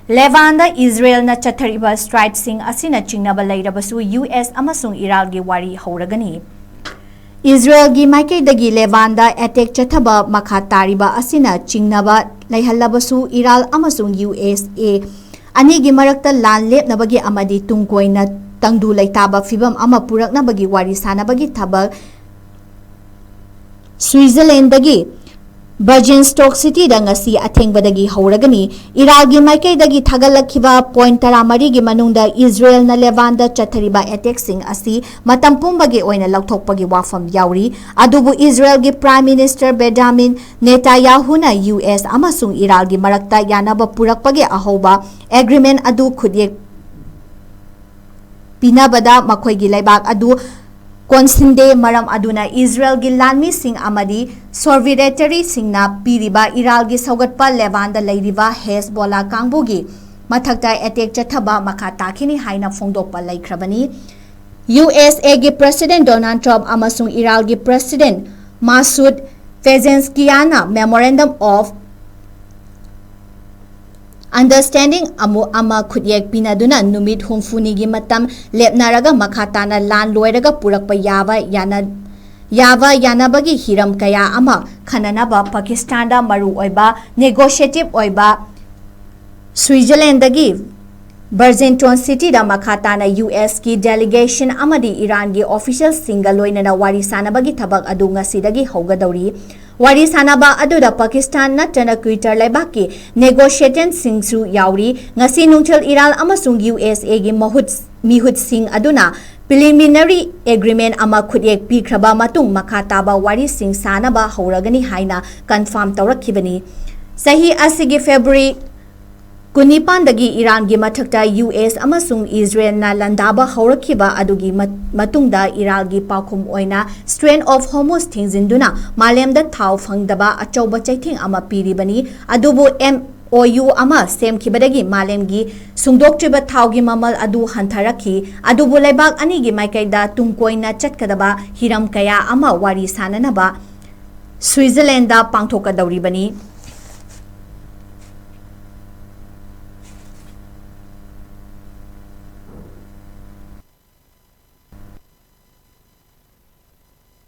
Lebanda Esrael na Chatthariba strike sing Asina Chingnaba Leirabasu US Amasung Eran gi Wari HOURAGANI. Israel gi Maikei dagi Lebanda attack chathaba Chatthariba Asina Chingnaba Leirabasu Eran Amasung USA ani gi marakta lan lepnabagi amadi tungkoina tangdu leitaba fibam ama puraknabagi wari sanabagi thabak Switzerland dagi Stock City da ngasi athengbadagi HOURAGANI Iraqi Maikei dagi thagalakhiba point 13 gi manungda Israel na Lebanda Chatthariba attack sing asi matampumbagi oina lauthokpagi wafam yauri adubu Israel gi Prime Minister Benjamin Netanyahu na US amasung Iraqi marakta yanaba purakpagi ahoba agreement adu khudye pinabada makhoigi laibak adu Konsinde maram aduna Israel gi lanmi sing amadi Sovietary singna piriba Iral gi saugatpa Lebanda leiriba Hezbollah kangbugi mathakta attack chathaba makha takini haina phongdokpa laikhrabani USA gi President Donald Trump amasung Iral gi President Masoud Pezeshkiana Memorandum of Understanding ama khudyek pinaduna numit humfuni gi matam lepnaraga makhatana lan loiraga purakpa yanabagi hiram kaya ama khananaba Pakistan da maru oiba negotiative oiba Switzerland dagi Bergenton City da makhatana US ki delegation amadi Iran gi official single loinana wari sanabagi thabak adu ngasidagi haugadawri Wari sanaba aduda Pakistan natana Twitter laibaki negotiating singsu yauri ngasi nungthil Iran amasung USA gi mihut sing aduna preliminary agreement ama khudyek pikhraba matung makhataba wari sing sanaba HOURAGANI haina confirm tawrakhibani sahi asigi February Kunipan dagi Iran gi mathakta US amasung Israel na landaba haurakhiba adugi matungda Iran gi pakhum oina strain of Hormuz thingzinduna malemda thau phangdaba achauba chaithing ama piribani adubu MOU ama semkhibadagi malemgi sungdoktriba thaugi mamal adu hantharakhi adubu laibak ani gi maikaida tungkoina chatkadaba hiram kaya ama wari sananaba Switzerland da pangthokadawribani